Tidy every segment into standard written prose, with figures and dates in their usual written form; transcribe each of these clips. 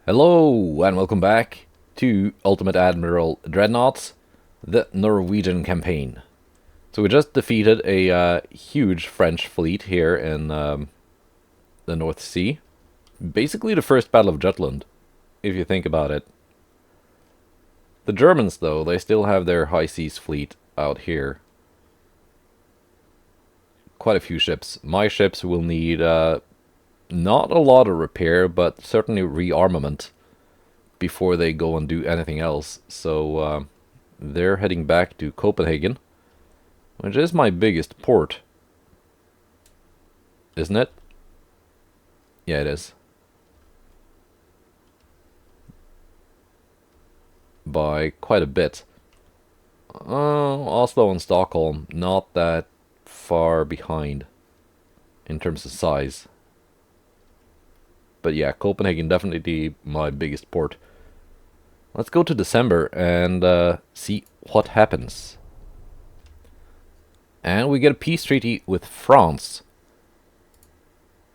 Hello and welcome back to Ultimate Admiral Dreadnoughts, the Norwegian campaign. So we just defeated a huge French fleet here in the North Sea. Basically the first Battle of Jutland, if you think about it. The Germans, though, they still have their high seas fleet out here. Quite a few ships. My ships will need not a lot of repair, but certainly rearmament before they go and do anything else. So they're heading back to Copenhagen, which is my biggest port. Isn't it? Yeah, it is. By quite a bit. Oslo and Stockholm, not that far behind in terms of size. But yeah, Copenhagen definitely my biggest port. Let's go to December and see what happens. And we get a peace treaty with France.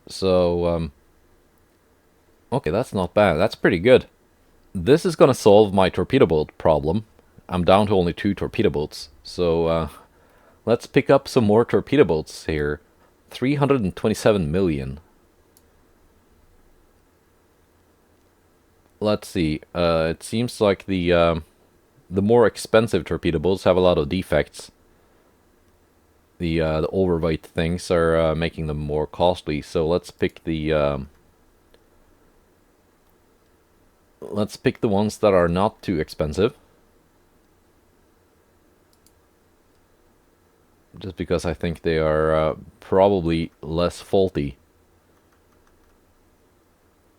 So, okay, that's not bad. That's pretty good. This is gonna solve my torpedo boat problem. I'm down to only 2 torpedo boats. So, let's pick up some more torpedo boats here. 327 million. Let's see. It seems like the more expensive torpedo boats have a lot of defects. The overweight things are making them more costly. So let's pick the ones that are not too expensive. Just because I think they are probably less faulty.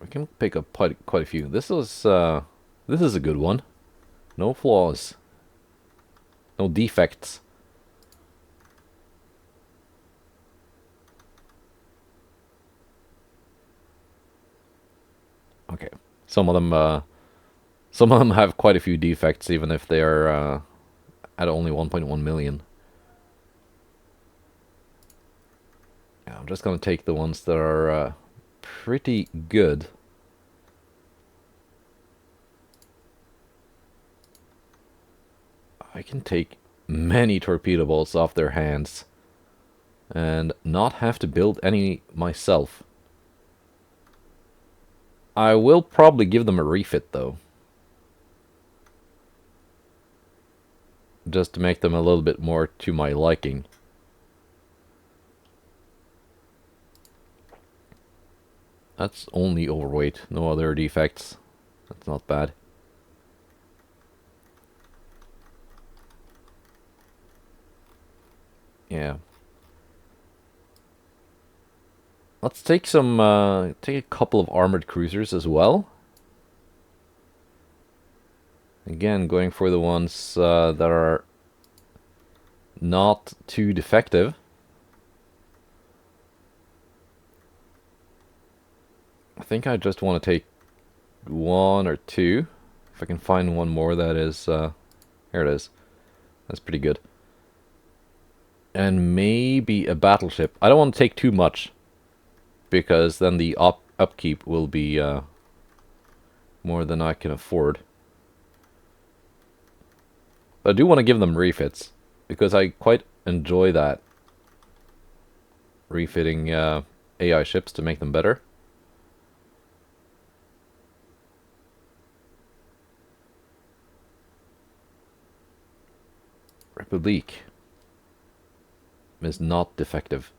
We can pick up quite a few. This is a good one. No flaws. No defects. Okay. Some of them have quite a few defects, even if they are at only 1.1 million. Yeah, I'm just gonna take the ones that are pretty good. I can take many torpedo bolts off their hands and not have to build any myself. I will probably give them a refit, though. Just to make them a little bit more to my liking. That's only overweight, no other defects. That's not bad. Yeah. Let's take take a couple of armored cruisers as well. Again, going for the ones that are not too defective. I think I just want to take 1 or 2. If I can find one more that is... here it is. That's pretty good. And maybe a battleship. I don't want to take too much, because then the upkeep will be more than I can afford. But I do want to give them refits, because I quite enjoy that. Refitting AI ships to make them better. Republic is not defective.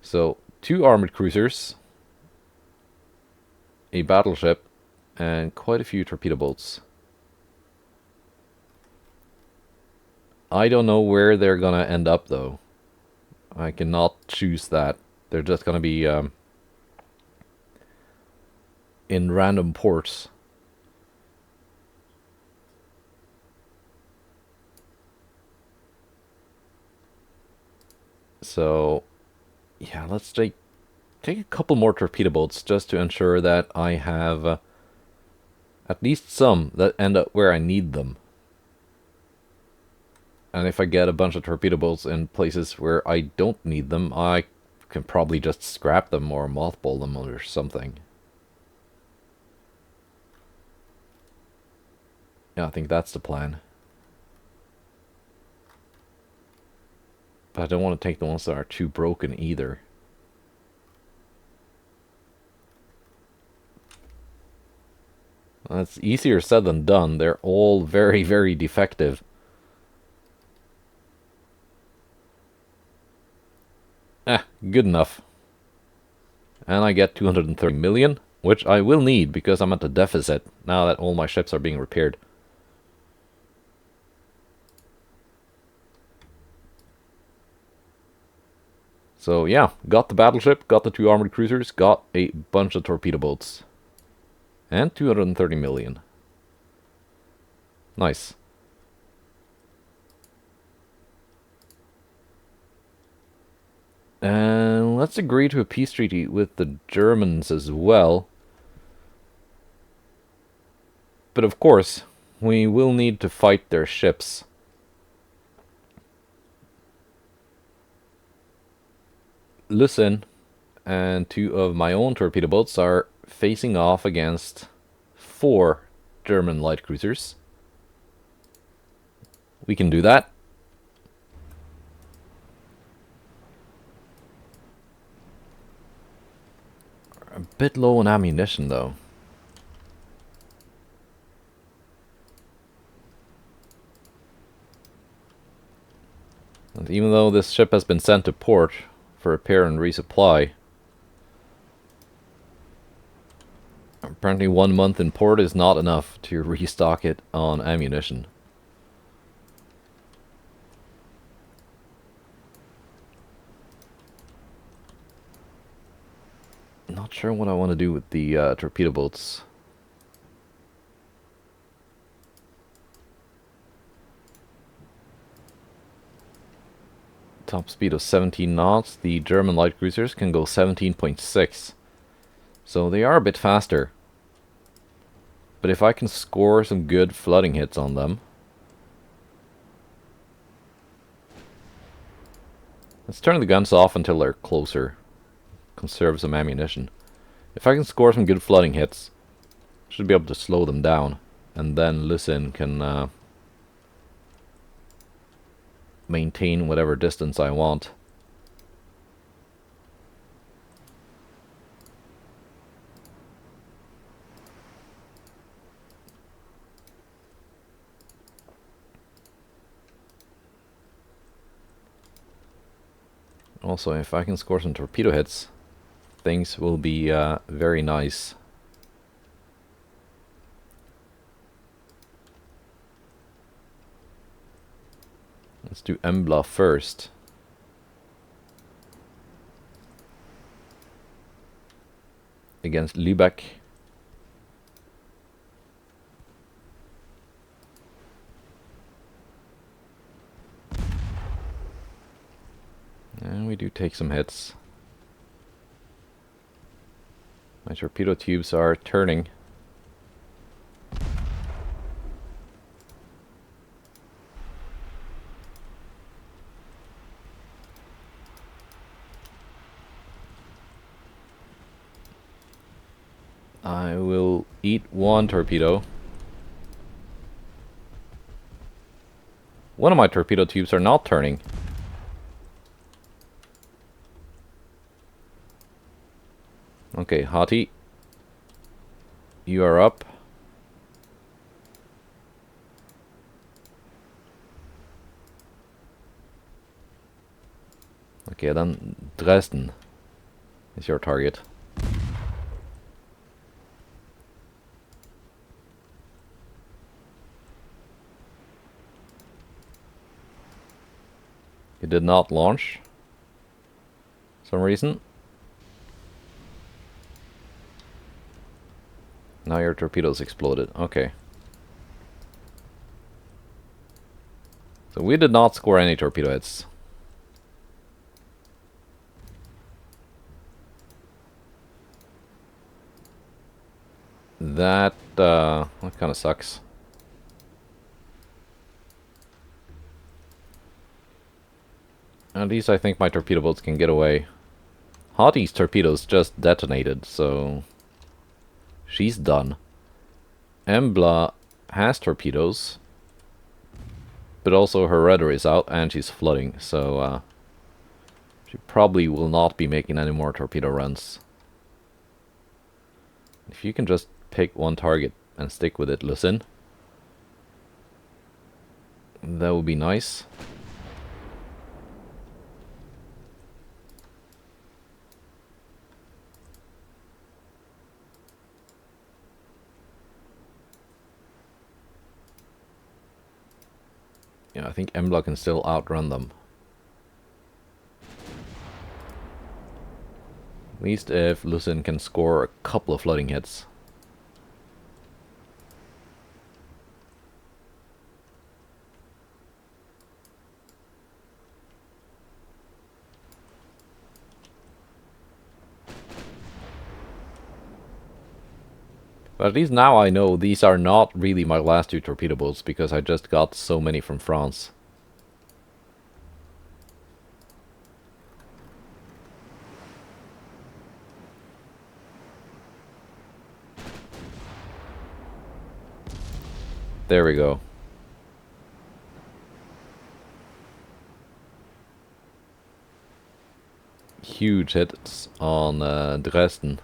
So, 2 armored cruisers, a battleship, and quite a few torpedo boats. I don't know where they're gonna end up, though. I cannot choose that. They're just gonna be in random ports. So, yeah, let's take a couple more torpedo boats just to ensure that I have at least some that end up where I need them. And if I get a bunch of torpedo boats in places where I don't need them, I can probably just scrap them or mothball them or something. Yeah, I think that's the plan. But I don't want to take the ones that are too broken either. That's easier said than done. They're all very, very defective. Good enough. And I get 230 million, which I will need because I'm at a deficit now that all my ships are being repaired. So yeah, got the battleship, got the 2 armored cruisers, got a bunch of torpedo boats. And 230 million. Nice. And let's agree to a peace treaty with the Germans as well. But of course, we will need to fight their ships. Listen, and 2 of my own torpedo boats are facing off against 4 German light cruisers. We can do that. A bit low on ammunition though. And even though this ship has been sent to port for repair and resupply, apparently 1 month in port is not enough to restock it on ammunition. Not sure what I want to do with the torpedo boats. Top speed of 17 knots. The German light cruisers can go 17.6. So they are a bit faster. But if I can score some good flooding hits on them... Let's turn the guns off until they're closer. Conserve some ammunition. If I can score some good flooding hits, should be able to slow them down. And then Lucin can maintain whatever distance I want. Also, if I can score some torpedo hits, things will be very nice. Let's do Embla first. Against Lübeck. And we do take some hits. My torpedo tubes are turning. I will eat 1 torpedo. One of my torpedo tubes are not turning. Okay, Hati, you are up. Okay, then Dresden is your target. It did not launch for some reason. Now your torpedoes exploded. Okay. So we did not score any torpedo hits. That kind of sucks. At least I think my torpedo boats can get away. Hati's torpedoes just detonated, so she's done. Embla has torpedoes, but also her rudder is out and she's flooding, so she probably will not be making any more torpedo runs. If you can just pick one target and stick with it, listen. That would be nice. Yeah, I think Embla can still outrun them. At least if Lucin can score a couple of flooding hits. But at least now I know these are not really my last two torpedo boats, because I just got so many from France. There we go. Huge hits on Dresden.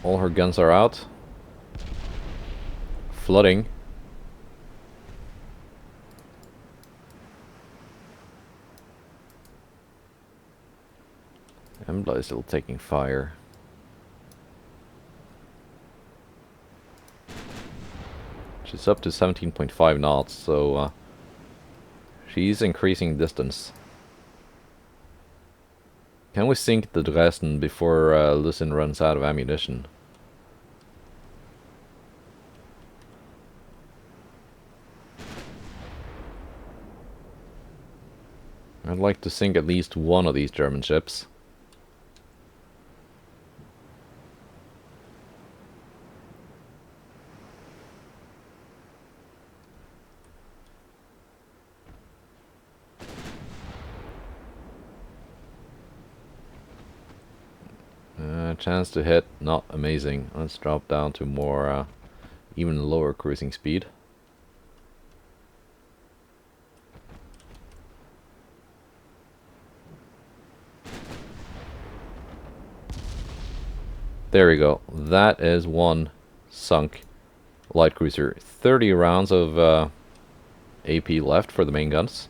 All her guns are out. Flooding. Embla is still taking fire. She's up to 17.5 knots, so she's increasing distance. Can we sink the Dresden before Lucin runs out of ammunition? I'd like to sink at least one of these German ships. Chance to hit, not amazing. Let's drop down to more, even lower cruising speed. There we go. That is one sunk light cruiser. 30 rounds of AP left for the main guns.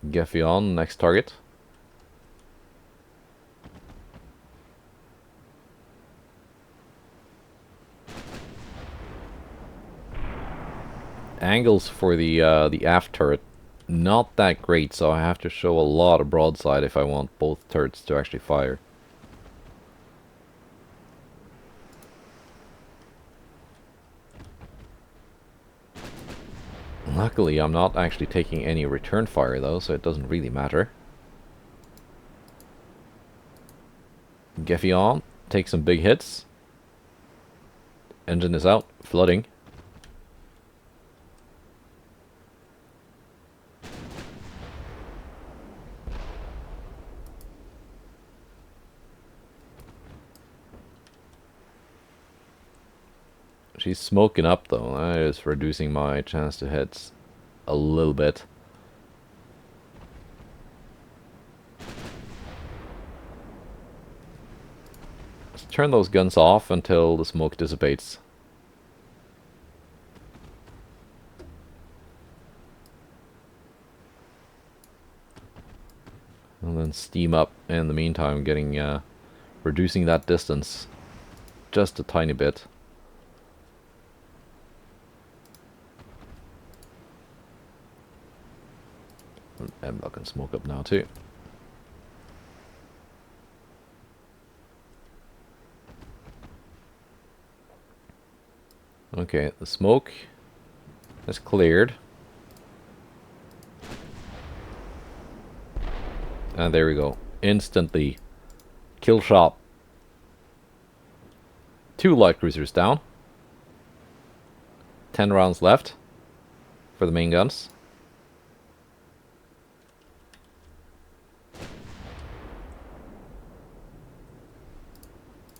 Geffion, next target. Angles for the aft turret, not that great, so I have to show a lot of broadside if I want both turrets to actually fire. Luckily, I'm not actually taking any return fire though, so it doesn't really matter. Geffion, take some big hits. Engine is out, flooding. She's smoking up though, that is reducing my chance to hit a little bit. Let's turn those guns off until the smoke dissipates. And then steam up in the meantime, getting reducing that distance just a tiny bit. And I can smoke up now too. Okay, the smoke is cleared. And there we go. Instantly. Kill shot. 2 light cruisers down. 10 rounds left for the main guns.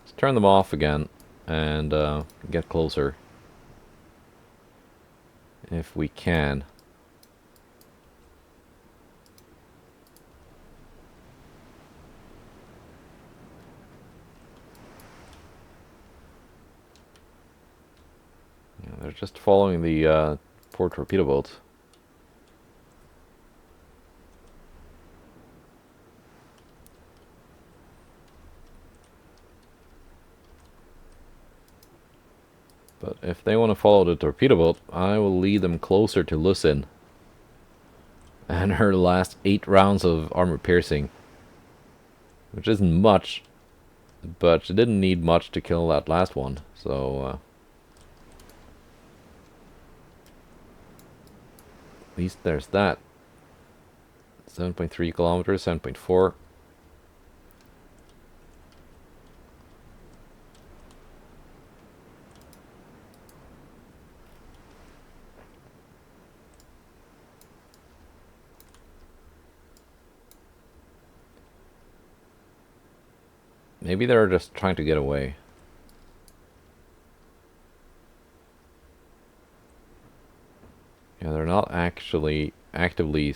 Let's turn them off again and get closer if we can. Yeah, they're just following the poor torpedo boats. But if they want to follow the torpedo boat, I will lead them closer to Lucin. And her last 8 rounds of armor piercing. Which isn't much, but she didn't need much to kill that last one, so... at least there's that. 7.3 kilometers, 7.4. Maybe they're just trying to get away. Yeah, they're not actually actively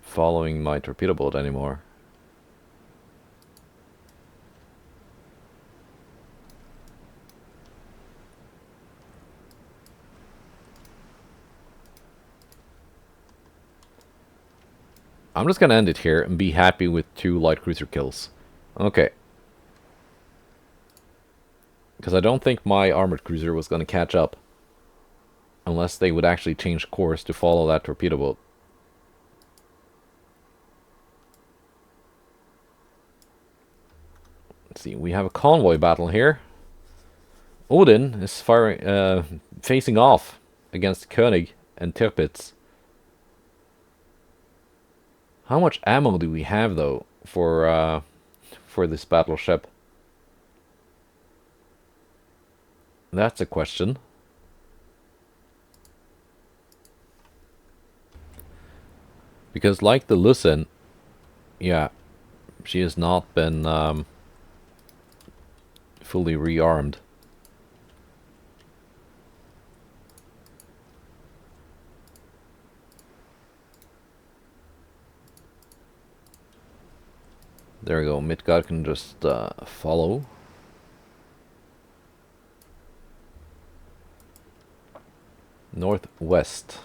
following my torpedo boat anymore. I'm just gonna end it here and be happy with 2 light cruiser kills. Okay. Because I don't think my armored cruiser was gonna catch up. Unless they would actually change course to follow that torpedo boat. Let's see, we have a convoy battle here. Odin is facing off against König and Tirpitz. How much ammo do we have though for this battleship? That's a question. Because like the Lucin, yeah, she has not been fully rearmed. There we go, Midgard can just follow. Northwest.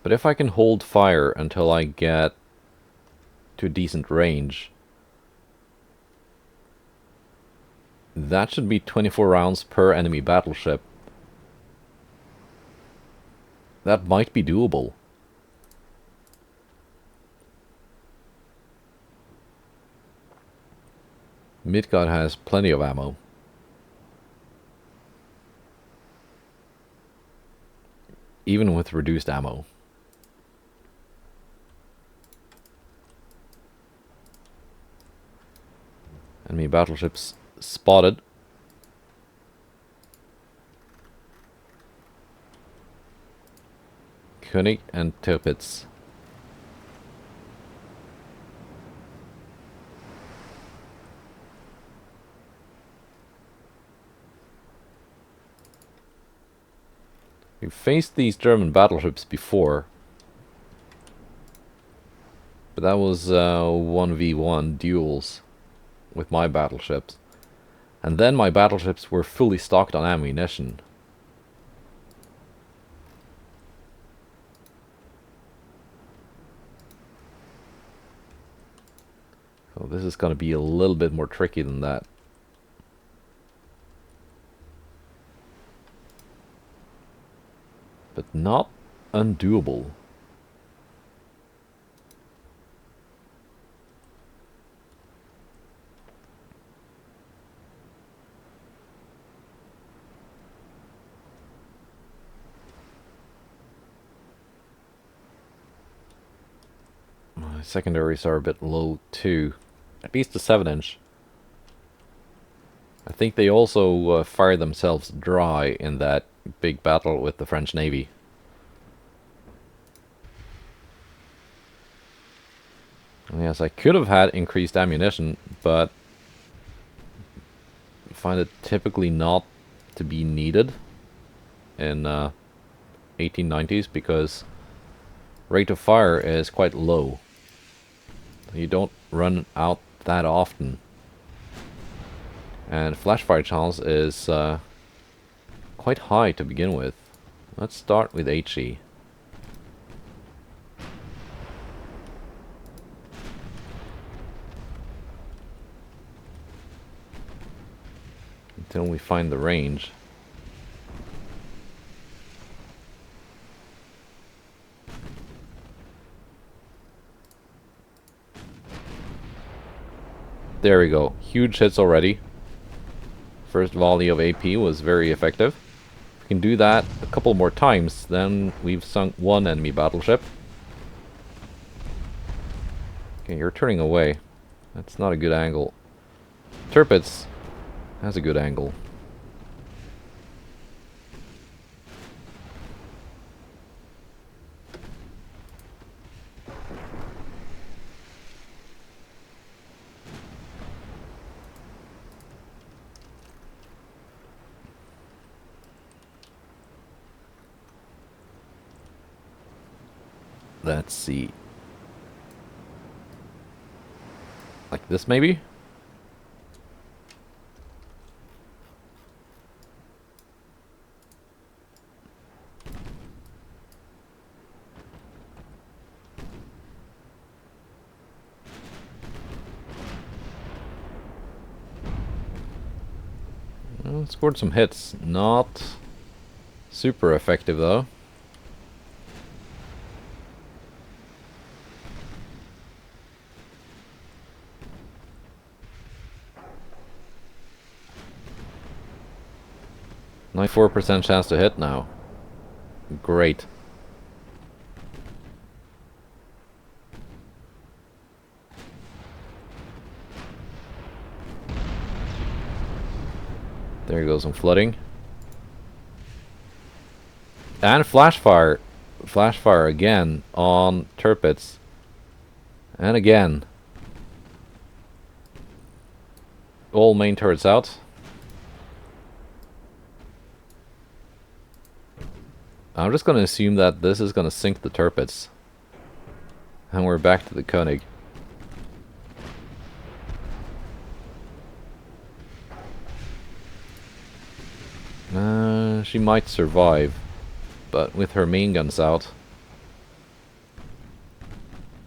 But if I can hold fire until I get to a decent range, that should be 24 rounds per enemy battleship. That might be doable. Midgard has plenty of ammo. Even with reduced ammo. Enemy battleships spotted. König and Tirpitz. We've faced these German battleships before. But that was 1v1 duels with my battleships. And then my battleships were fully stocked on ammunition. So this is going to be a little bit more tricky than that. But not undoable. Secondaries are a bit low too. At least the 7-inch. I think they also fire themselves dry in that big battle with the French Navy. Yes, I could have had increased ammunition, but I find it typically not to be needed in 1890s because rate of fire is quite low. You don't run out that often. And flash fire chance is quite high to begin with. Let's start with HE. Until we find the range. There we go. Huge hits already. First volley of AP was very effective. If we can do that a couple more times, then we've sunk one enemy battleship. Okay, you're turning away. That's not a good angle. Tirpitz has a good angle. Let's see. Like this, maybe? Well, scored some hits. Not super effective, though. Only 4% chance to hit now. Great. There goes some flooding. And flash fire. Flash fire again on Tirpitz. And again. All main turrets out. I'm just going to assume that this is going to sink the Tirpitz. And we're back to the Koenig. She might survive, but with her main guns out,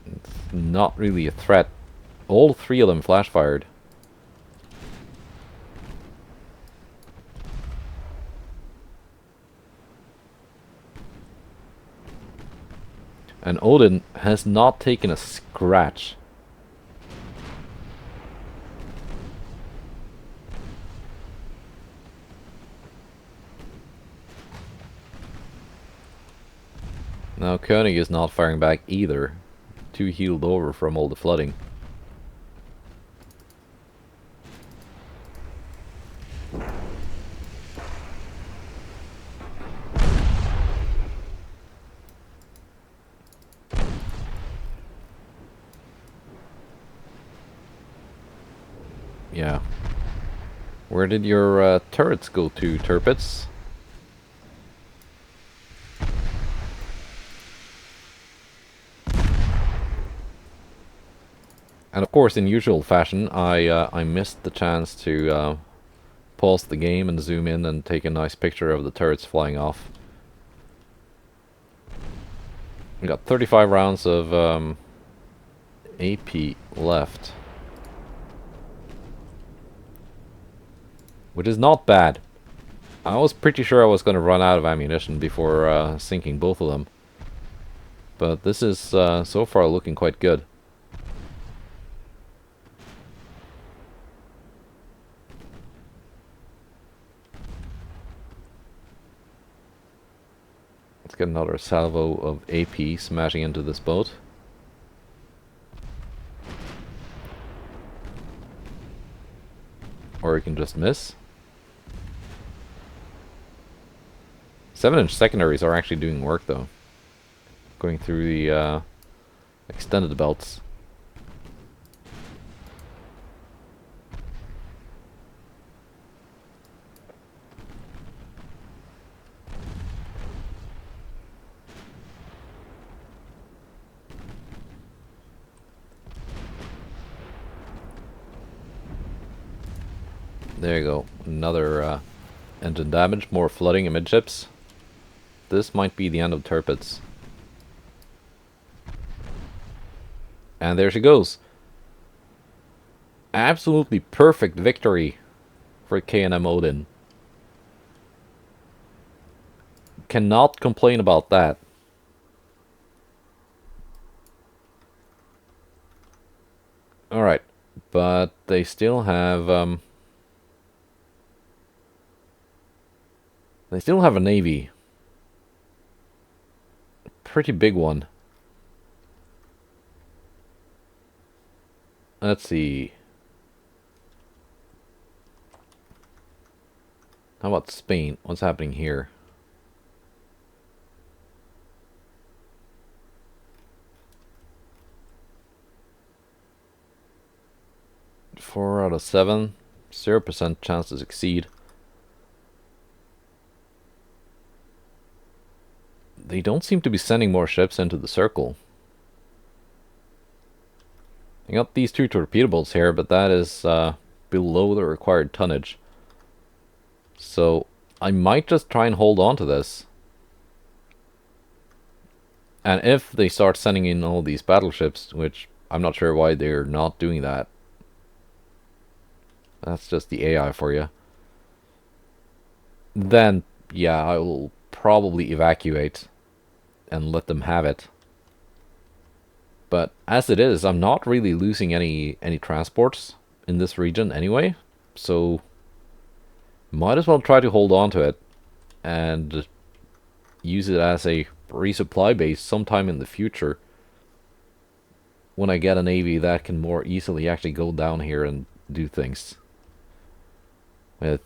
it's not really a threat. All three of them flash fired. And Odin has not taken a scratch. Now Koenig is not firing back either. Too healed over from all the flooding. Yeah. Where did your turrets go to, Tirpitz? And of course, in usual fashion, I missed the chance to pause the game and zoom in and take a nice picture of the turrets flying off. We got 35 rounds of AP left. Which is not bad. I was pretty sure I was going to run out of ammunition before sinking both of them. But this is so far looking quite good. Let's get another salvo of AP smashing into this boat. Or it can just miss. 7-inch secondaries are actually doing work though. Going through the extended belts. There you go. Another engine damage. More flooding amidships. This might be the end of torpedoes. And there she goes. Absolutely perfect victory for KNM Odin. Cannot complain about that. Alright, but they still have a navy. Pretty big one. Let's see. How about Spain? What's happening here? Four out of 7. 0% chance to succeed. They don't seem to be sending more ships into the circle. I got these 2 torpedoboats here, but that is below the required tonnage. So I might just try and hold on to this. And if they start sending in all these battleships, which I'm not sure why they're not doing that. That's just the AI for you. Then, yeah, I will probably evacuate and let them have it. But as it is, I'm not really losing any transports in this region anyway. So might as well try to hold on to it and use it as a resupply base sometime in the future when I get a navy that can more easily actually go down here and do things with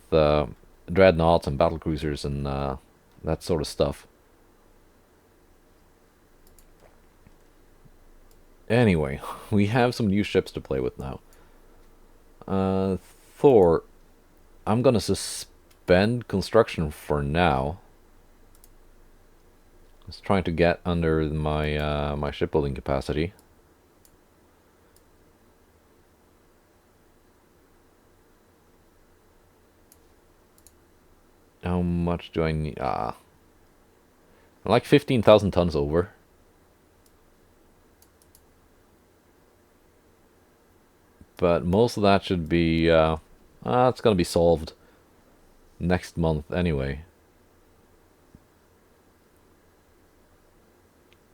dreadnoughts and battlecruisers and that sort of stuff. Anyway, we have some new ships to play with now. Thor, I'm gonna suspend construction for now. Just trying to get under my my shipbuilding capacity. How much do I need? I'm like 15,000 tons over. But most of that should be, it's gonna be solved next month anyway.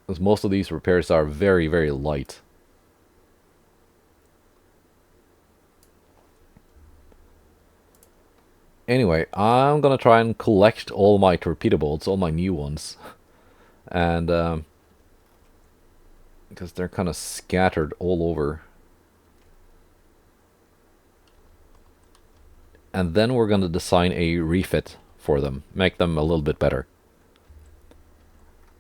Because most of these repairs are very, very light. Anyway, I'm gonna try and collect all my torpedo boats, all my new ones. And, because they're kind of scattered all over. And then we're going to design a refit for them. Make them a little bit better.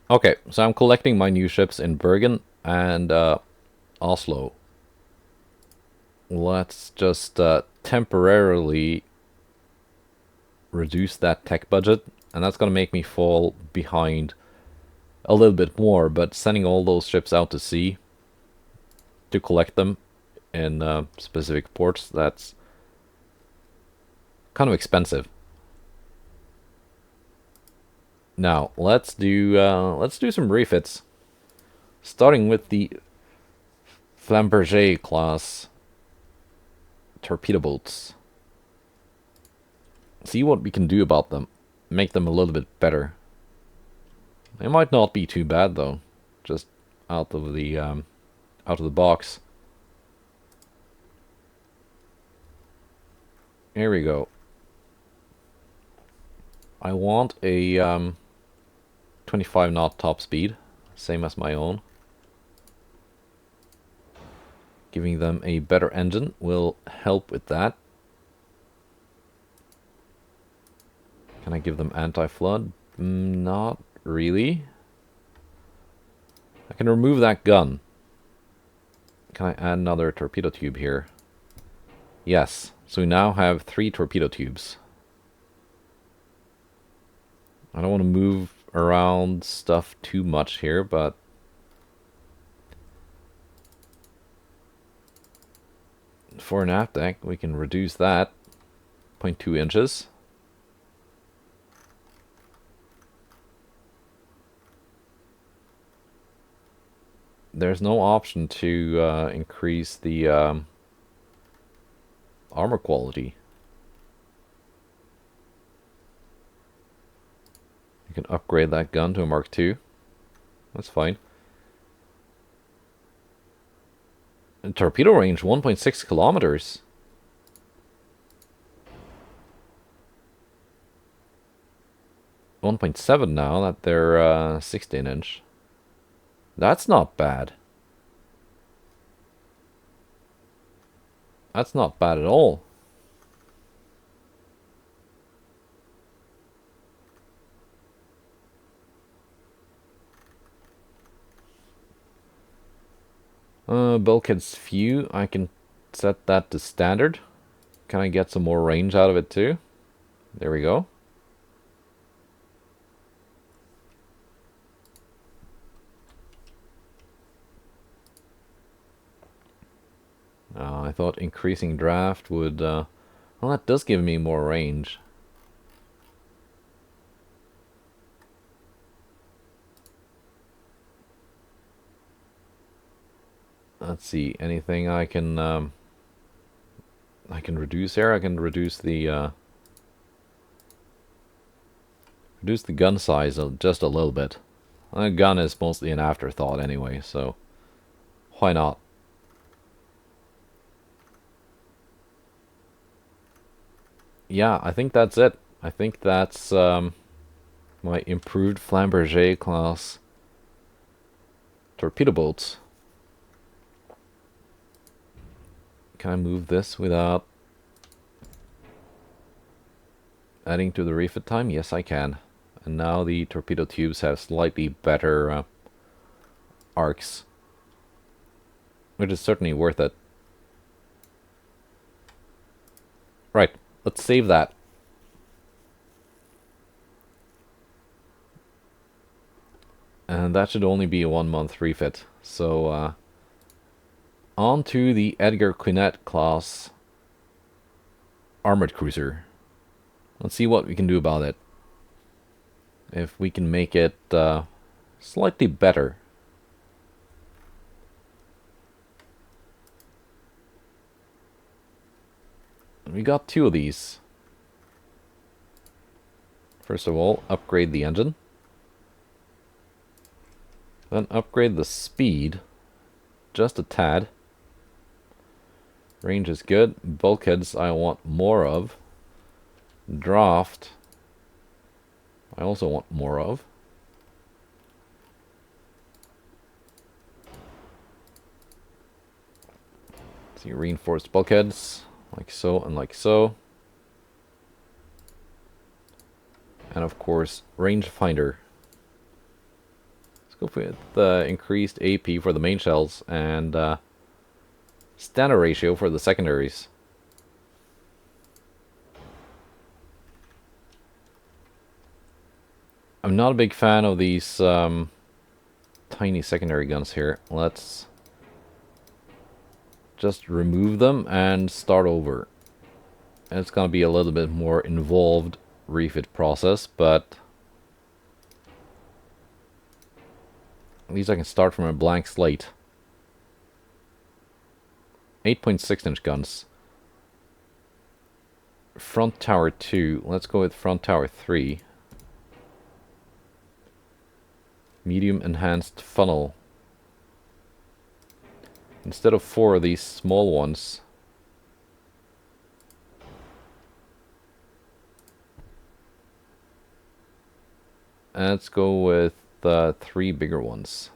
Okay, so I'm collecting my new ships in Bergen and Oslo. Let's just temporarily reduce that tech budget. And that's going to make me fall behind a little bit more. But sending all those ships out to sea to collect them in specific ports, that's kind of expensive. Now let's do some refits, starting with the Flamberger class torpedo boats. See what we can do about them, make them a little bit better. They might not be too bad though, just out of the box. Here we go. I want a 25 knot top speed, same as my own. Giving them a better engine will help with that. Can I give them anti-flood? Not really. I can remove that gun. Can I add another torpedo tube here? Yes. So we now have 3 torpedo tubes. I don't want to move around stuff too much here, but for an aft deck, we can reduce that 0.2 inches. There's no option to increase the armor quality. You can upgrade that gun to a Mark II. That's fine. And torpedo range 1.6 kilometers. .7 now that they're 16 inch. That's not bad. That's not bad at all. Bulkheads few. I can set that to standard. Can I get some more range out of it too? There we go. I thought increasing draft would... well, that does give me more range. Let's see, anything I can reduce here? I can reduce the gun size just a little bit. The gun is mostly an afterthought anyway, so why not? Yeah, I think that's it. I think that's my improved Flamberger class torpedo boats. Can I move this without adding to the refit time? Yes, I can. And now the torpedo tubes have slightly better arcs, which is certainly worth it. Right, let's save that. And that should only be a 1-month refit. So, on to the Edgar Quinet class armored cruiser. Let's see what we can do about it. If we can make it slightly better. We got 2 of these. First of all, upgrade the engine. Then upgrade the speed just a tad. Range is good. Bulkheads I want more of. Draft I also want more of. See, reinforced bulkheads like so and like so. And of course, rangefinder. Let's go with the increased AP for the main shells and standard ratio for the secondaries. I'm not a big fan of these tiny secondary guns here. Let's just remove them and start over. And it's going to be a little bit more involved refit process, but at least I can start from a blank slate. 8.6 inch guns. Front tower 2. Let's go with front tower 3. Medium enhanced funnel. Instead of 4 of these small ones, let's go with 3 bigger ones.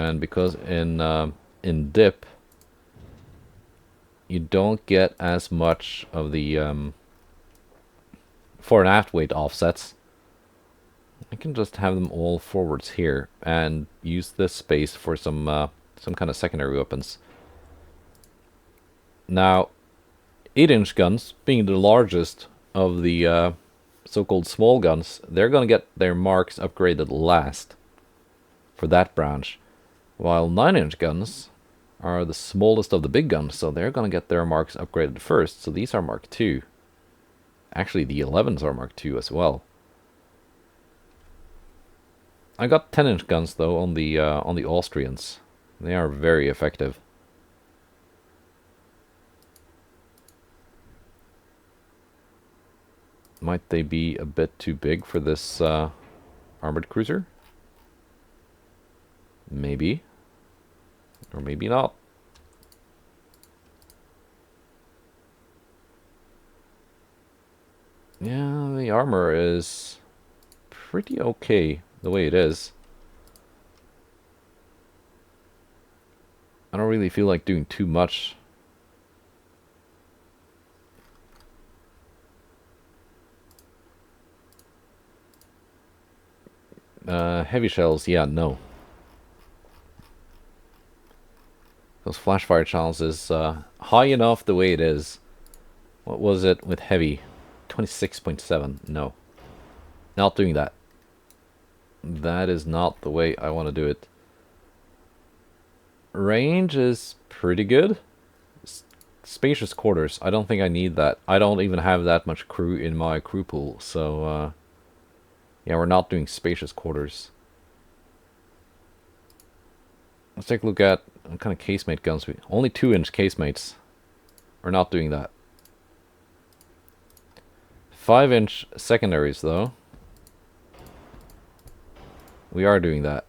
and because in dip you don't get as much of the fore and aft weight offsets, I can just have them all forwards here and use this space for some kind of secondary weapons. Now, 8-inch guns, being the largest of the so-called small guns, they're going to get their marks upgraded last for that branch, while 9-inch guns are the smallest of the big guns, so they're going to get their marks upgraded first. So these are Mark II. Actually, the 11s are Mark II as well. I got 10-inch guns though on the Austrians. They are very effective. Might they be a bit too big for this armored cruiser? Maybe. Or maybe not. Yeah, the armor is pretty okay the way it is. I don't really feel like doing too much. Heavy shells, yeah, no. Those flash fire channels is high enough the way it is. What was it with heavy? 26.7. No. Not doing that. That is not the way I want to do it. Range is pretty good. Spacious quarters. I don't think I need that. I don't even have that much crew in my crew pool. So, yeah, we're not doing spacious quarters. Let's take a look at what kind of casemate guns we... Only 2-inch casemates. We're not doing that. 5-inch secondaries, though. We are doing that.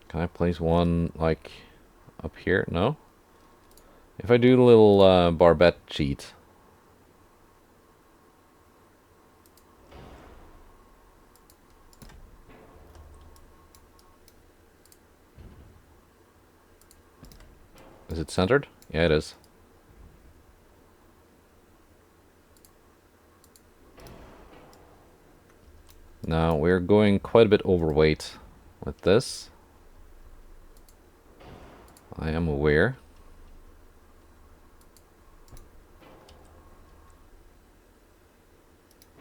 Can I place one, like, up here? No? If I do the little barbette cheat... Is it centered? Yeah, it is. Now, we're going quite a bit overweight with this. I am aware.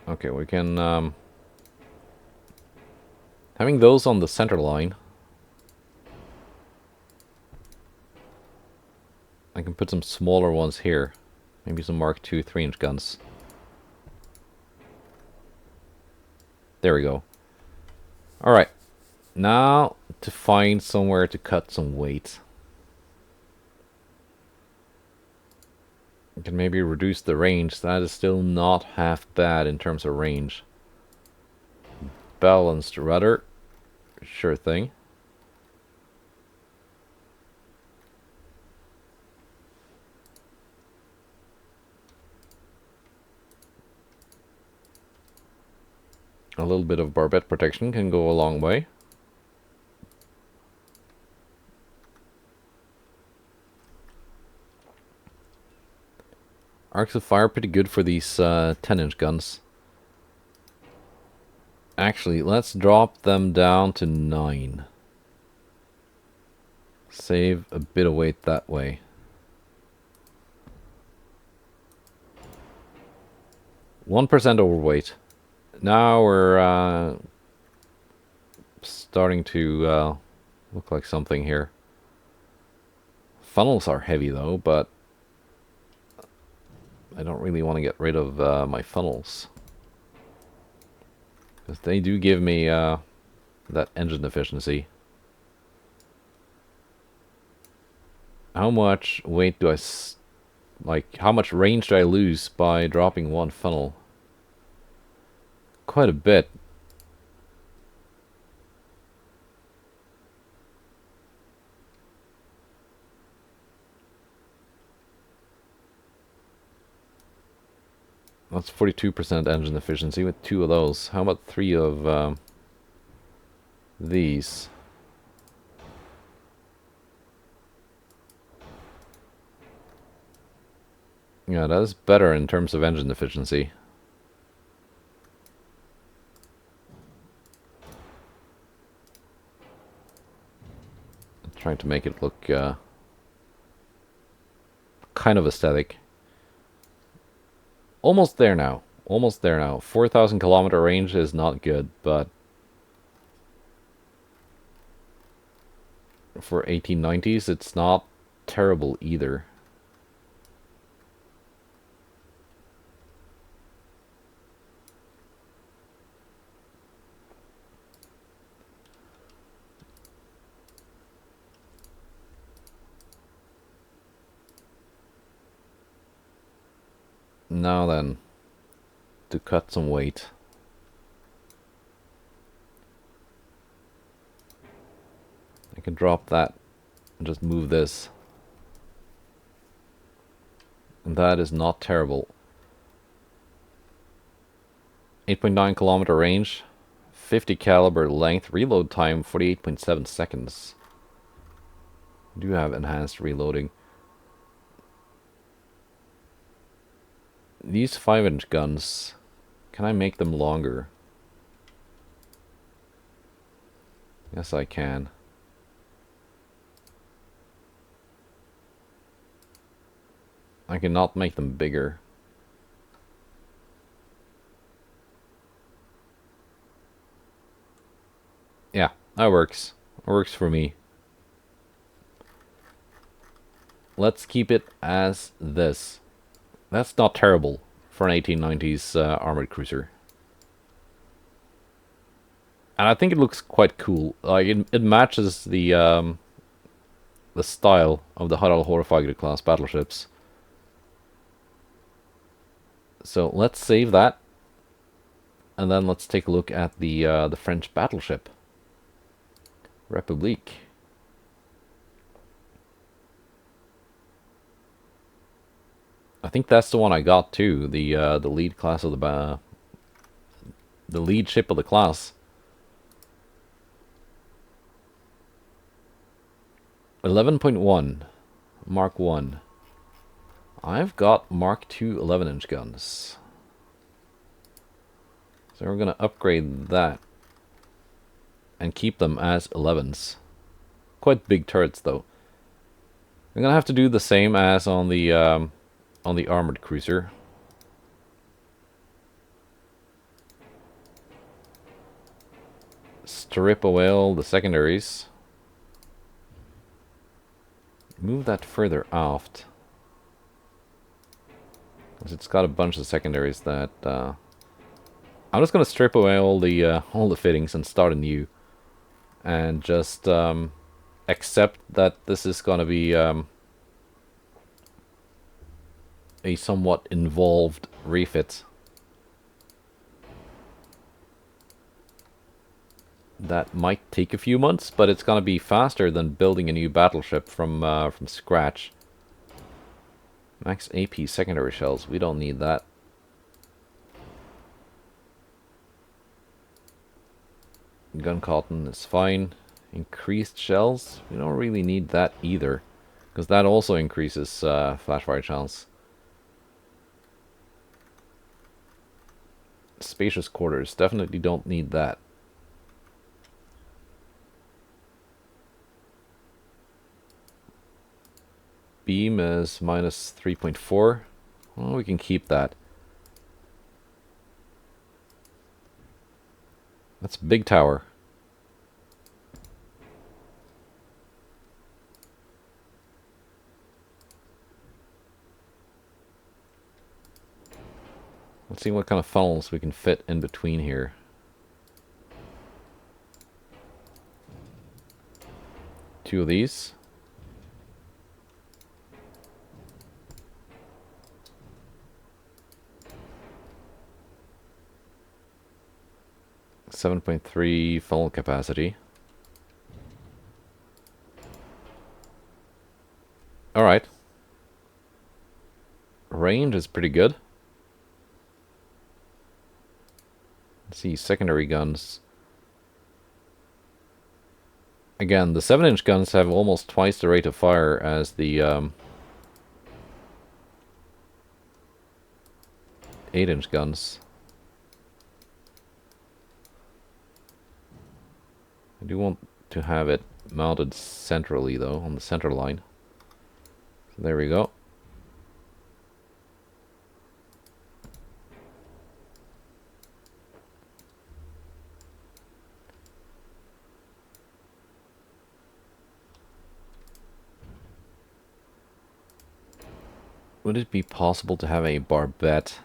Okay, we can... having those on the center line, I can put some smaller ones here. Maybe some Mark II 3-inch guns. There we go. Alright. Now to find somewhere to cut some weight. I can maybe reduce the range. That is still not half bad in terms of range. Balanced rudder. Sure thing. A little bit of barbette protection can go a long way. Arcs of fire pretty good for these 10-inch guns. Actually, let's drop them down to 9. Save a bit of weight that way. %1 overweight. Now we're starting to look like something here. Funnels are heavy though, but I don't really want to get rid of my funnels. Because they do give me that engine efficiency. How much weight do I... how much range do I lose by dropping one funnel? Quite a bit. That's 42% engine efficiency with 2 of those. How about 3 of these? Yeah, that is better in terms of engine efficiency. I'm trying to make it look kind of aesthetic. Almost there now. Almost there now. 4,000 kilometer range is not good, but for 1890s, it's not terrible either. Now then, to cut some weight. I can drop that and just move this. And that is not terrible. 8.9 kilometer range, 50 caliber length, reload time 48.7 seconds. Do have enhanced reloading. These 5-inch guns, can I make them longer? Yes, I can. I cannot make them bigger. Yeah, that works. It works for me. Let's keep it as this. That's not terrible for an 1890s armored cruiser. And I think it looks quite cool. Like it matches the style of the Harald Hårfagre class battleships. So let's save that, and then let's take a look at the French battleship, République. I think that's the one I got too. The lead class of the lead ship of the class. 11.1 Mark 1. I've got Mark 2 11-inch guns. So we're going to upgrade that and keep them as 11s. Quite big turrets though. I'm going to have to do the same as on the armored cruiser. Strip away all the secondaries. Move that further aft. Because it's got a bunch of secondaries that I'm just gonna strip away all the fittings and start anew, and just accept that this is gonna be a somewhat involved refit. That might take a few months, but it's gonna be faster than building a new battleship from scratch. Max AP secondary shells, we don't need that. Gun cotton is fine. Increased shells, we don't really need that either, because that also increases flash fire chance. Spacious quarters, definitely don't need that. Beam is minus 3.4. Well, we can keep that. That's a big tower. Let's see what kind of funnels we can fit in between here. Two of these. .3 funnel capacity. Alright. Range is pretty good. Let's see, secondary guns. Again, the 7-inch guns have almost twice the rate of fire as the 8-inch guns. I do want to have it mounted centrally, though, on the center line. So there we go. Would it be possible to have a barbette?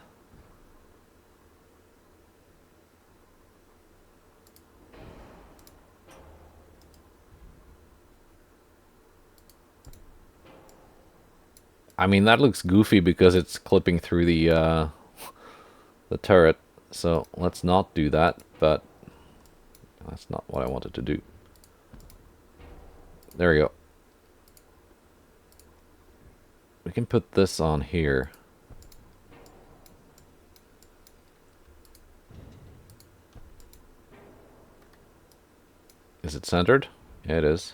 I mean, that looks goofy because it's clipping through the turret. So let's not do that, but that's not what I wanted to do. There we go. We can put this on here. Is it centered? Yeah, it is.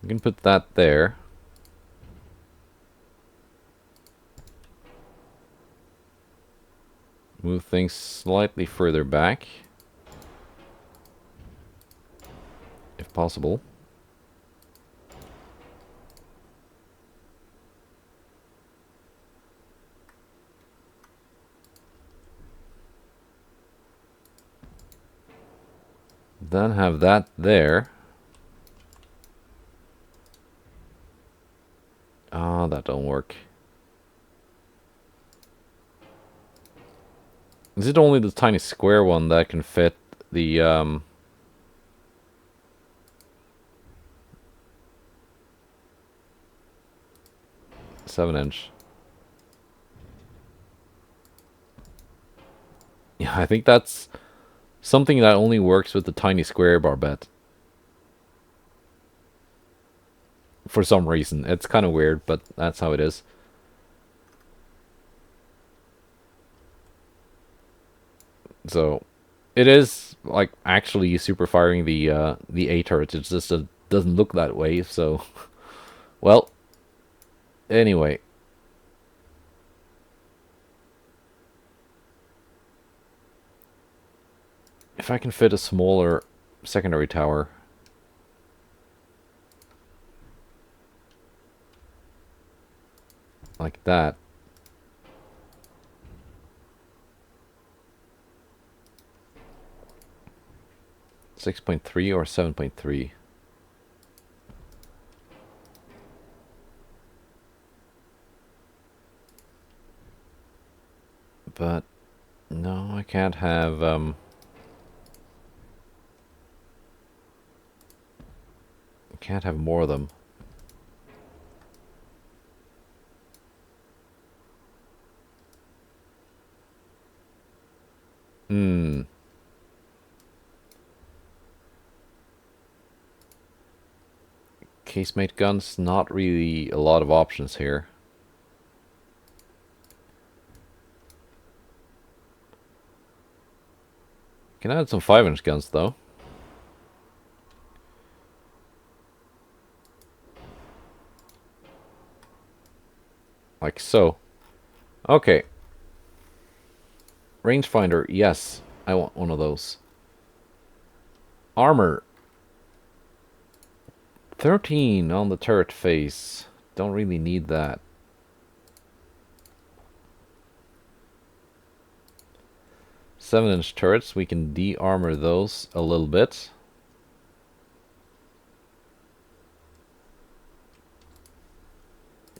We can put that there. Move things slightly further back, if possible. Then have that there. Ah, that don't work. Is it only the tiny square one that can fit the 7-inch? Yeah, I think that's something that only works with the tiny square barbette. For some reason. It's kind of weird, but that's how it is. So, it is, like, actually super firing the A turret. It just doesn't look that way, so... Well, anyway. If I can fit a smaller secondary tower... like that. .3 or 7.3. But no, I can't have I can't have more of them. Casemate guns, not really a lot of options here. Can add some 5-inch guns though. Like so. Okay. Rangefinder, yes. I want one of those. Armor. 13 on the turret face. Don't really need that. Seven-inch turrets, we can de-armor those a little bit.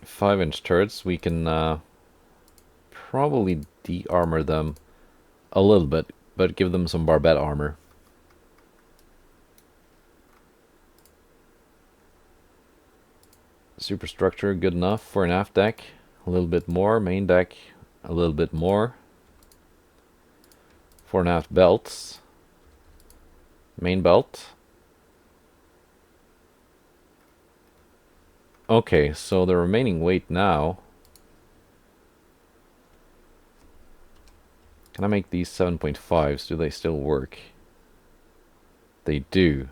5-inch turrets, we can probably de-armor them a little bit, but give them some barbette armor. Superstructure, good enough for an aft deck. A little bit more. Main deck, a little bit more. Fore and aft belts. Main belt. Okay, so the remaining weight now Can I make these 7.5s? Do they still work? They do.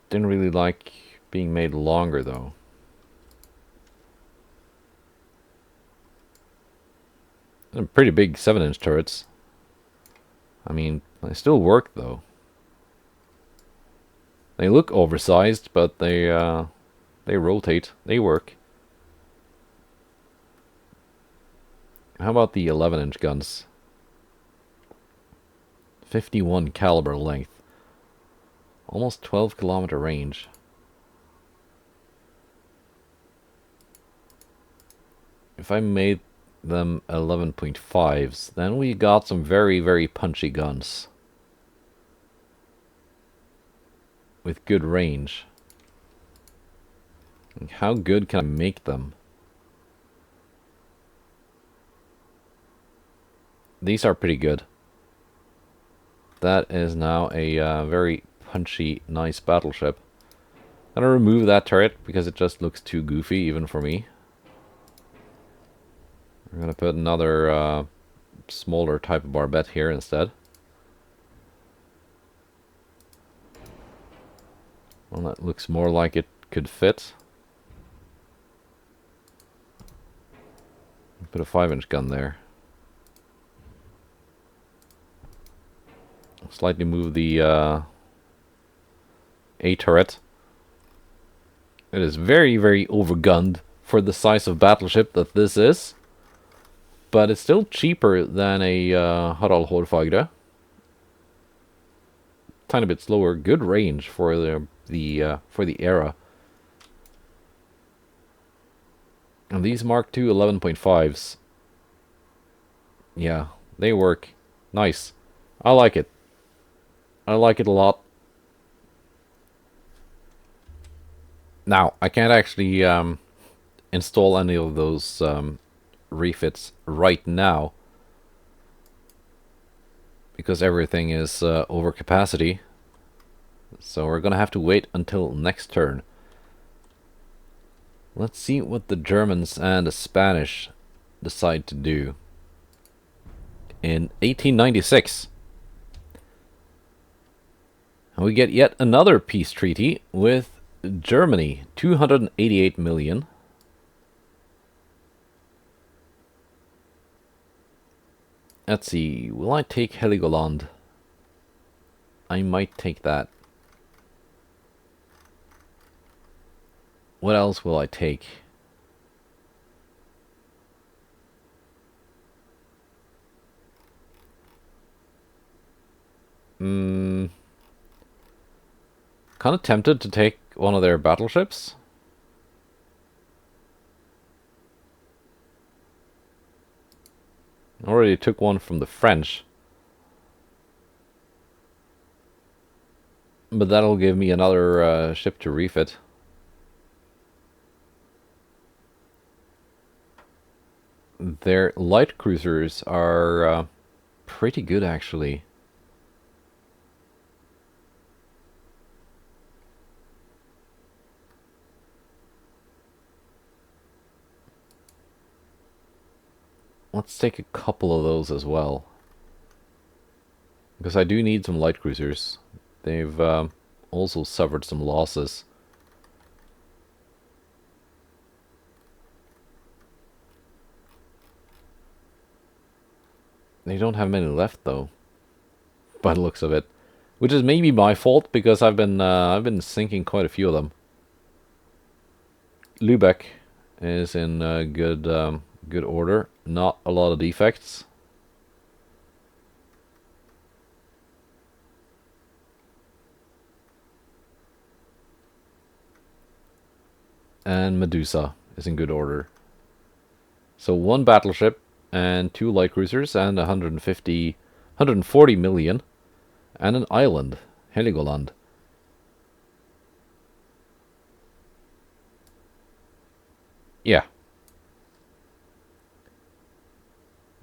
Didn't really like being made longer though. They're pretty big 7-inch turrets. I mean, they still work though. They look oversized, but they rotate. They work. How about the 11-inch guns? 51 caliber length. Almost 12-kilometer range. If I made them 11.5s, then we got some very, very punchy guns. With good range. How good can I make them? These are pretty good. That is now a very punchy, nice battleship. I'm gonna remove that turret because it just looks too goofy even for me. We're gonna put another smaller type of barbette here instead. Well, that looks more like it could fit. Put a 5-inch gun there. Slightly move the A turret. It is very, very overgunned for the size of battleship that this is. But it's still cheaper than a Harald Hårfagre. Tiny bit slower, good range for the era. And these Mark II 11.5s, yeah, they work. Nice. I like it. I like it a lot. Now, I can't actually install any of those refits right now because everything is over capacity. So we're gonna have to wait until next turn. Let's see what the Germans and the Spanish decide to do. In 1896, we get yet another peace treaty with Germany, 288 million. Let's see, will I take Heligoland? I might take that. What else will I take? Kind of tempted to take one of their battleships. Already took one from the French. But that'll give me another ship to refit. Their light cruisers are pretty good, actually. Let's take a couple of those as well. Because I do need some light cruisers. They've also suffered some losses. They don't have many left though, by the looks of it, which is maybe my fault because I've been sinking quite a few of them. Lübeck is in good order, not a lot of defects. And Medusa is in good order. So one battleship and 2 light cruisers and 140 million and an island, Heligoland. Yeah.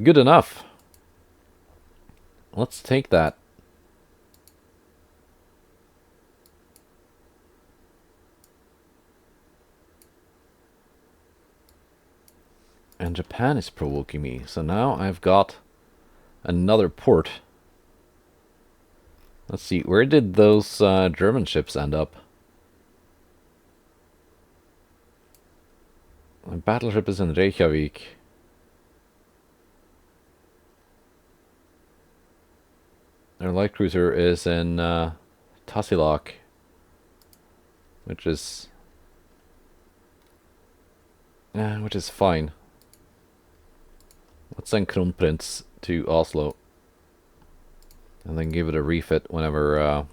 Good enough. Let's take that. And Japan is provoking me. So now I've got another port. Let's see, where did those German ships end up? My battleship is in Reykjavik. Their light cruiser is in Tassilak, which is fine. Let's send Kronprinz to Oslo, and then give it a refit whenever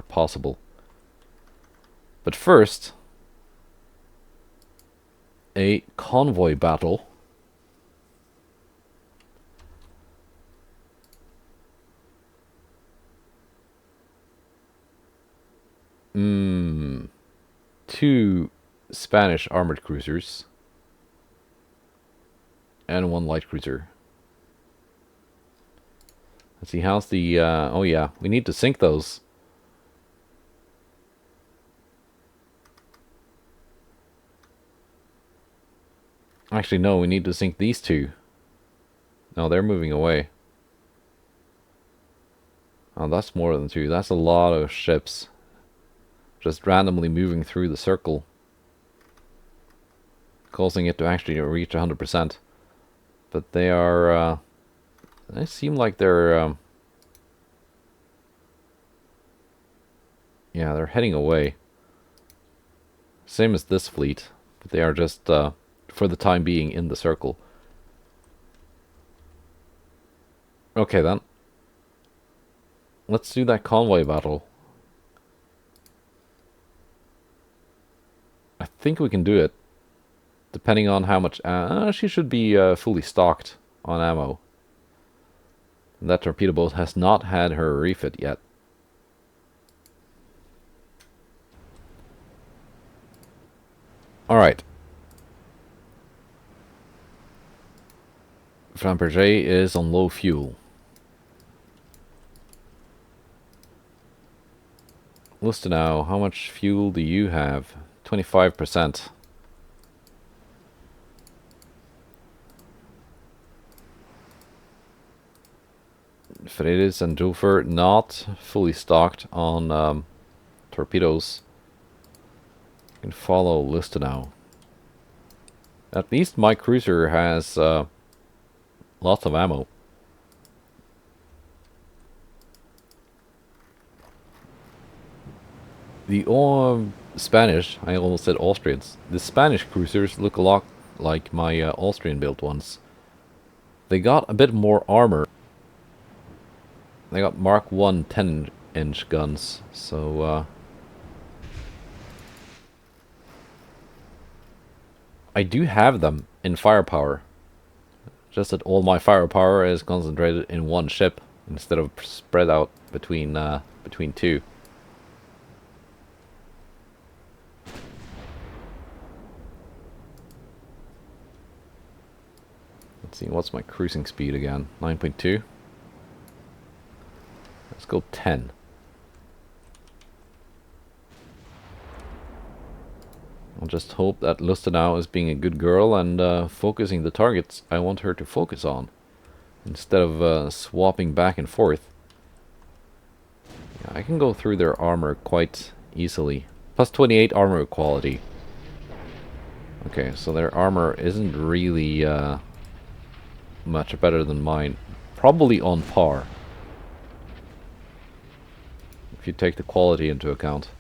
possible. But first, a convoy battle. Two Spanish armored cruisers and one light cruiser. Let's see, how's the oh yeah, we need to sink those. Actually no, we need to sink these two. No, they're moving away. Oh, that's more than two. That's a lot of ships just randomly moving through the circle, causing it to actually reach 100%. But they are, they seem like they're, yeah, they're heading away. Same as this fleet, but they are just, for the time being, in the circle. Okay then. Let's do that convoy battle. I think we can do it, depending on how much... she should be fully stocked on ammo. And that torpedo boat has not had her refit yet. Alright. Flamberger is on low fuel. Lustenau, how much fuel do you have? 25%. Fredes and Dover not fully stocked on torpedoes. You can follow Lustenau. At least my cruiser has lots of ammo. The Spanish, I almost said Austrians, the Spanish cruisers look a lot like my Austrian built ones. They got a bit more armor. They got Mark 1 10-inch guns, so I do have them in firepower. Just that all my firepower is concentrated in one ship instead of spread out between two. Let's see, what's my cruising speed again? 9.2. Let's go 10. I'll just hope that Lustenau is being a good girl and focusing the targets I want her to focus on, instead of swapping back and forth. Yeah, I can go through their armor quite easily. Plus 28 armor quality. Okay, so their armor isn't really much better than mine. Probably on par, if you take the quality into account.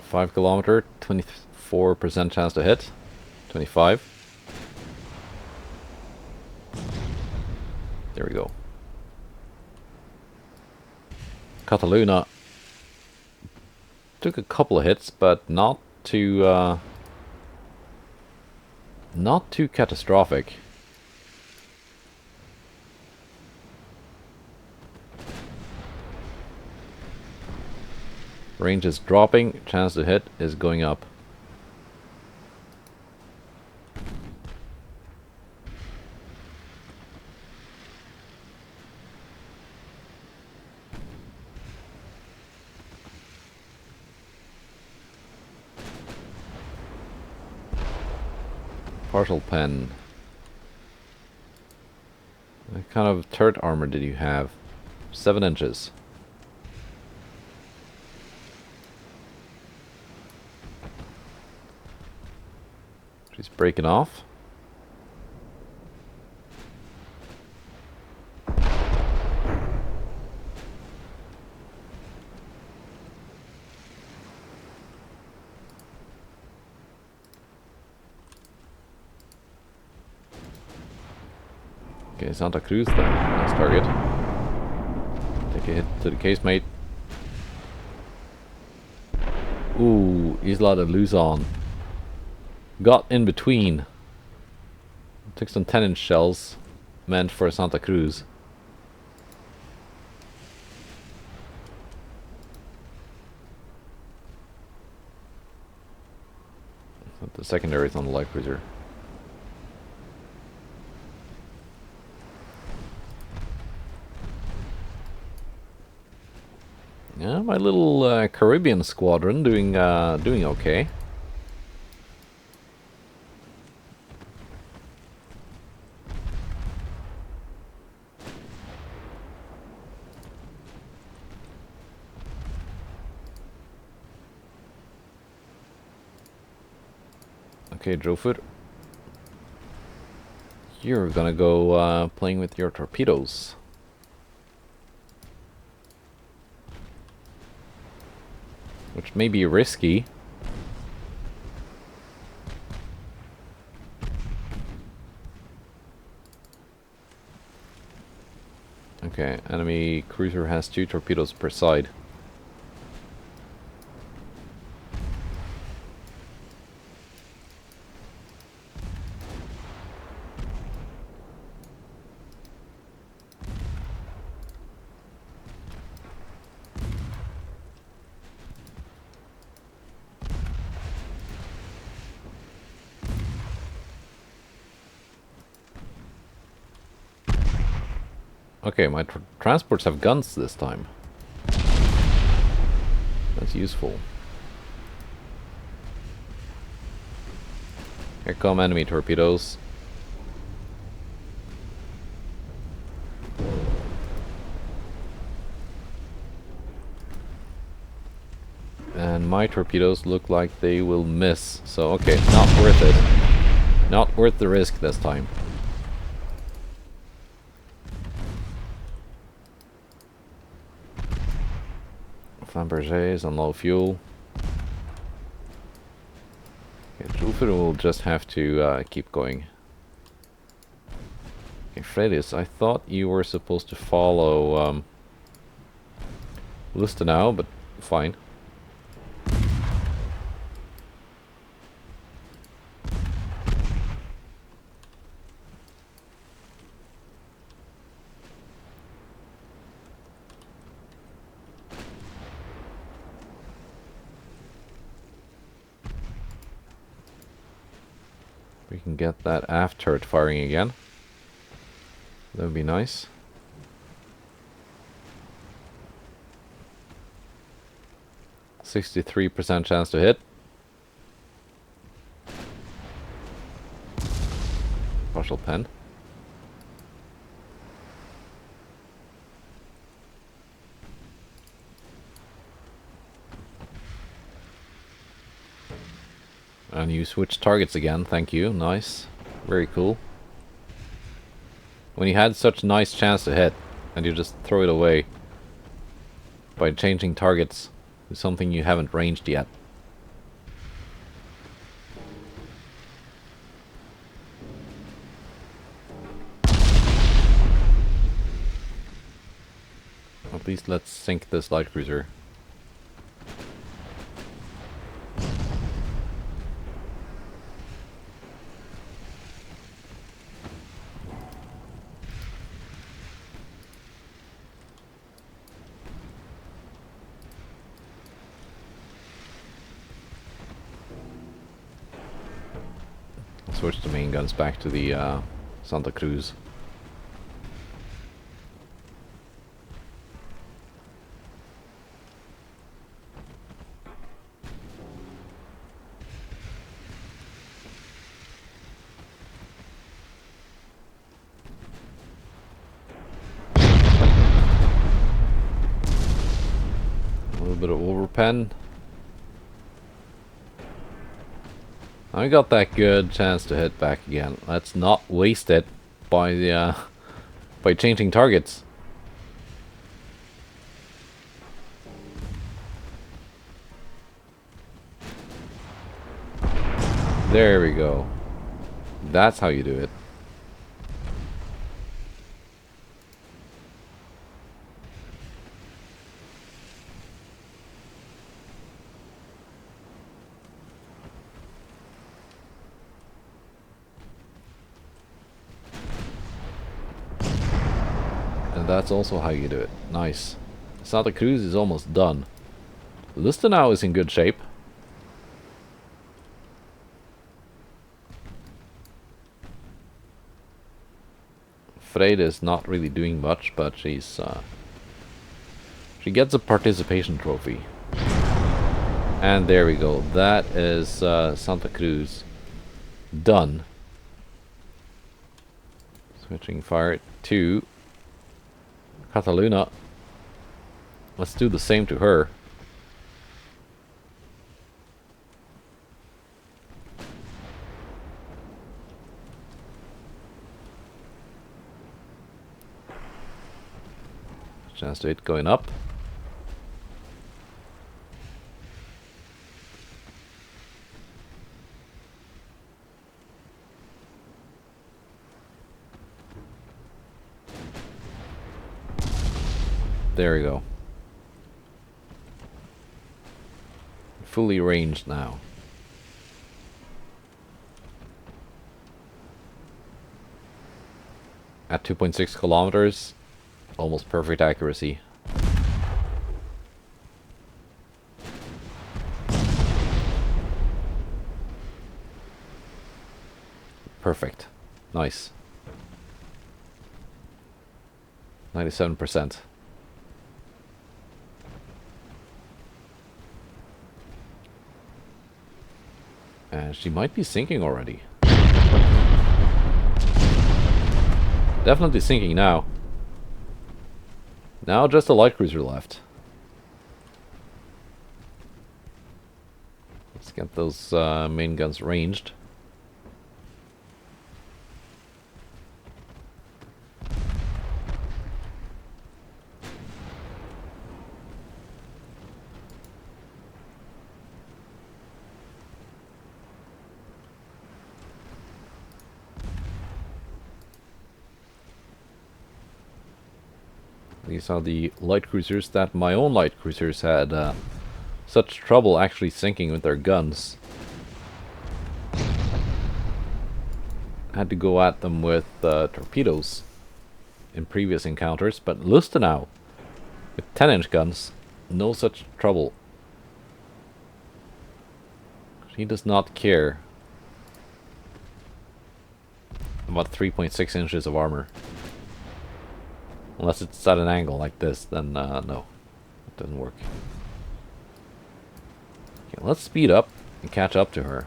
Five kilometer, 24% chance to hit. 25. There we go. Cataluna took a couple of hits, but not too catastrophic. Range is dropping, chance to hit is going up. Partial pen. What kind of turret armor did you have? 7 inches. She's breaking off. Okay, Santa Cruz then. Next target. Take a hit to the casemate. Ooh, Isla de Luzon. Got in between. Took some 10-inch shells meant for Santa Cruz. The secondary is on the light cruiser. Yeah, my little Caribbean squadron doing okay. Okay, Jofoot. You're gonna go playing with your torpedoes. Which may be risky. Okay, enemy cruiser has 2 torpedoes per side. Okay, my transports have guns this time. That's useful. Here come enemy torpedoes. And my torpedoes look like they will miss. So, okay, not worth it. Not worth the risk this time. Fabergé is on low fuel. Okay, Julfur will just have to keep going. Okay, Fredis, I thought you were supposed to follow Lustenau, but fine. We can get that aft turret firing again. That would be nice. %63% chance to hit. Partial pen. And you switch targets again, thank you, nice. Very cool. When you had such a nice chance to hit, and you just throw it away by changing targets to something you haven't ranged yet. At least let's sink this light cruiser. Switch the main guns back to the Santa Cruz. pen. I got that good chance to hit back again. Let's not waste it by the by changing targets. There we go. That's how you do it. And that's also how you do it. Nice. Santa Cruz is almost done. Lustenau is in good shape. Freyde is not really doing much, but she's she gets a participation trophy. And there we go. That is Santa Cruz done. Switching fire to Cataluna. Let's do the same to her. Chance to it going up. There we go. Fully ranged now. At 2.6 kilometers, almost perfect accuracy. Perfect. Nice. 97%. And she might be sinking already. Definitely sinking now. Now just a light cruiser left. Let's get those main guns ranged. These are the light cruisers that my own light cruisers had such trouble actually sinking with their guns. Had to go at them with torpedoes in previous encounters, but Lustenau with 10-inch guns, no such trouble. She does not care about 3.6 inches of armor. Unless it's at an angle like this, then no, it doesn't work. Okay, let's speed up and catch up to her.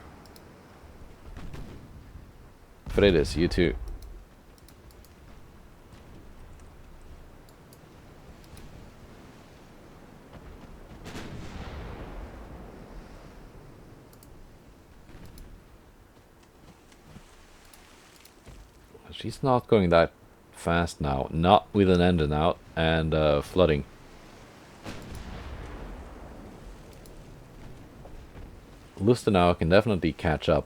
Fredis, you too. She's not going that fast now, not with an engine out and flooding. Lustenau can definitely catch up,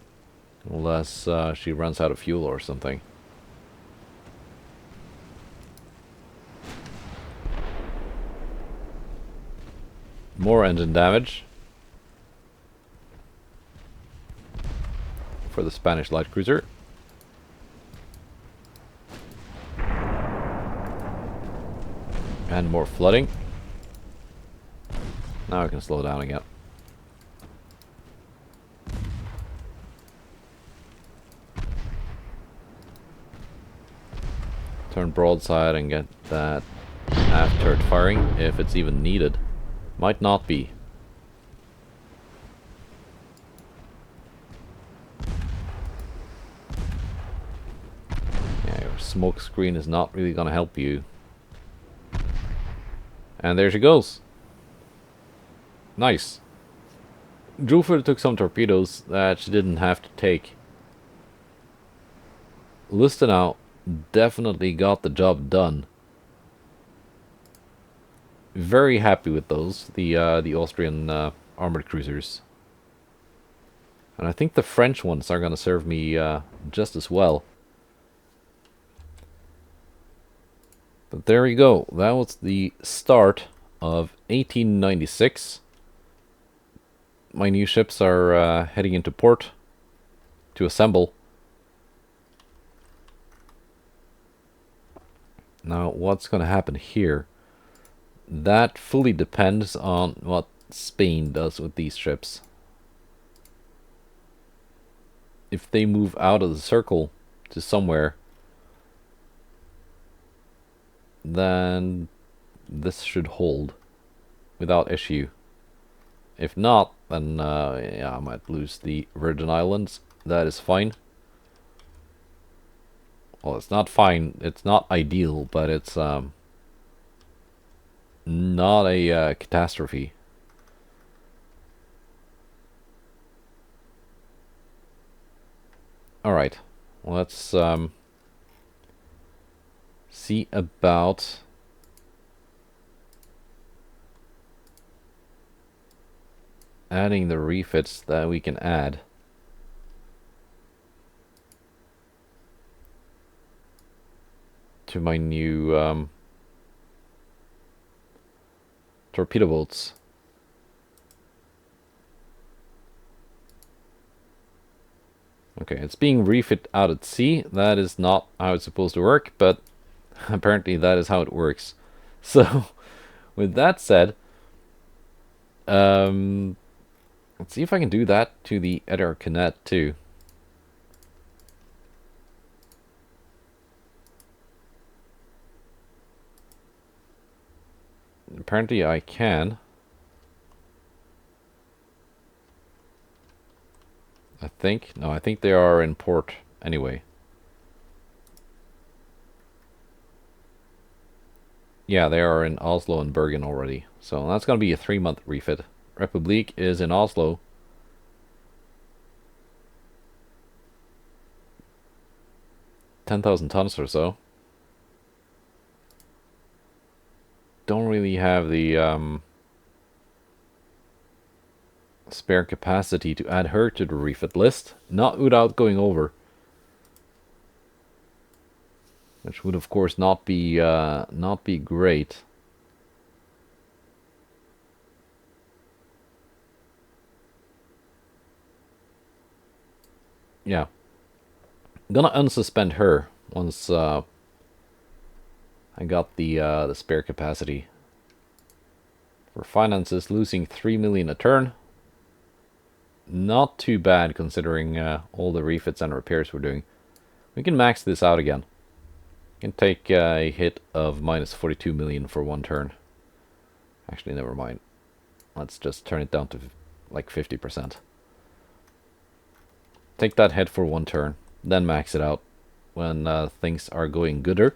unless she runs out of fuel or something. More engine damage for the Spanish light cruiser. And more flooding. Now I can slow down again. Turn broadside and get that aft turret firing if it's even needed. Might not be. Yeah, your smoke screen is not really gonna help you. And there she goes. Nice. Julfur took some torpedoes that she didn't have to take. Lustenau definitely got the job done. Very happy with those, the Austrian armored cruisers. And I think the French ones are going to serve me just as well. But there you go. That was the start of 1896. My new ships are heading into port to assemble. Now, what's going to happen here? That fully depends on what Spain does with these ships. If they move out of the circle to somewhere, then this should hold without issue. If not, then yeah, I might lose the Virgin Islands. That is fine. Well, it's not fine. It's not ideal, but it's not a catastrophe. All right, let's see about adding the refits that we can add. To my new torpedo boats. Okay, it's being refit out at sea. That is not how it's supposed to work, but apparently that is how it works. So, with that said, let's see if I can do that to the Eder Canet too. Apparently I can. I think. No, I think they are in port anyway. Yeah, they are in Oslo and Bergen already. So that's going to be a 3-month refit. Republique is in Oslo. $10,000 tons or so. Don't really have the spare capacity to add her to the refit list. Not without going over. Which would of course not be great. Yeah. I'm gonna unsuspend her once I got the spare capacity. For finances, losing 3 million a turn. Not too bad considering all the refits and repairs we're doing. We can max this out again. We can take a hit of minus 42 million for one turn. Actually, never mind. Let's just turn it down to like 50%. Take that hit for one turn, then max it out when things are going gooder.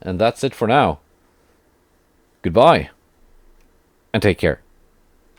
And that's it for now. Goodbye, and take care.